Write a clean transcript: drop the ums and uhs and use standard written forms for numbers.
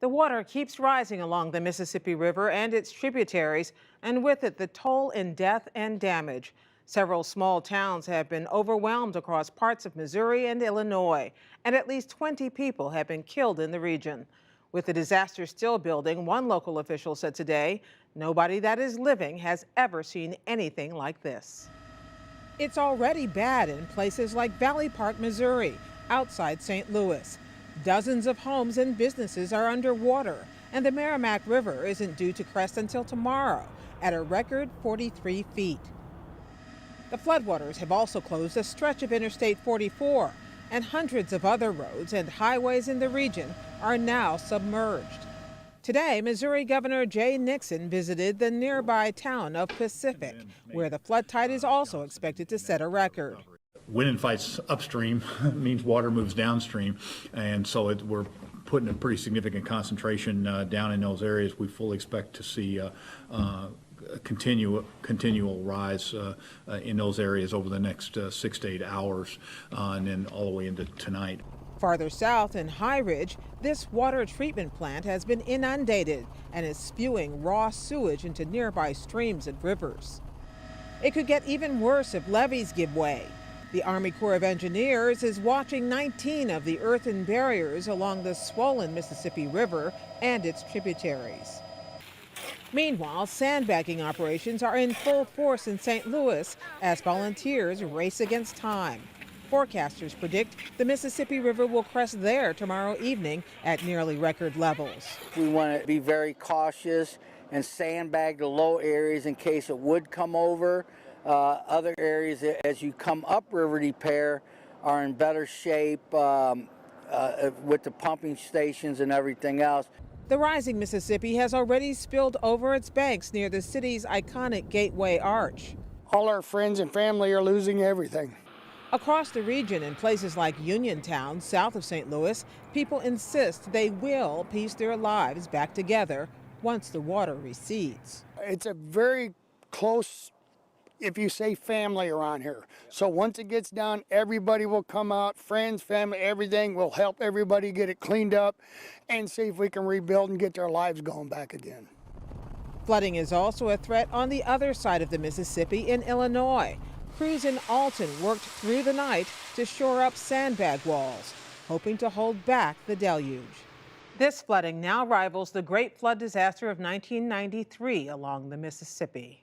The water keeps rising along the Mississippi River and its tributaries, and with it, the toll in death and damage. Several small towns have been overwhelmed across parts of Missouri and Illinois, and at least 20 people have been killed in the region. With the disaster still building, one local official said today, nobody that is living has ever seen anything like this. It's already bad in places like Valley Park, Missouri, outside St. Louis. Dozens of homes and businesses are underwater, and the Merrimack River isn't due to crest until tomorrow at a record 43 feet. The floodwaters have also closed a stretch of Interstate 44, and hundreds of other roads and highways in the region are now submerged. Today, Missouri Governor Jay Nixon visited the nearby town of Pacific, where the flood tide is also expected to set a record. Wind and fights upstream means water moves downstream, and so we're putting a pretty significant concentration down in those areas. We fully expect to see a continual rise in those areas over the next 6 to 8 hours, and then all the way into tonight. Farther south in High Ridge, this water treatment plant has been inundated and is spewing raw sewage into nearby streams and rivers. It could get even worse if levees give way. The Army Corps of Engineers is watching 19 of the earthen barriers along the swollen Mississippi River and its tributaries. Meanwhile, sandbagging operations are in full force in St. Louis as volunteers race against time. Forecasters predict the Mississippi River will crest there tomorrow evening at nearly record levels. We want to be very cautious and sandbag the low areas in case it would come over. Other areas, as you come upriver repair, are in better shape with the pumping stations and everything else. The rising Mississippi has already spilled over its banks near the city's iconic Gateway Arch. All our friends and family are losing everything. Across the region, in places like Uniontown, south of St. Louis, people insist they will piece their lives back together once the water recedes. It's a very close, if you say, family around here. So once it gets down, everybody will come out, friends, family, everything. Will help everybody get it cleaned up and see if we can rebuild and get their lives going back again. Flooding is also a threat on the other side of the Mississippi in Illinois. Crews in Alton worked through the night to shore up sandbag walls, hoping to hold back the deluge. This flooding now rivals the Great Flood disaster of 1993 along the Mississippi.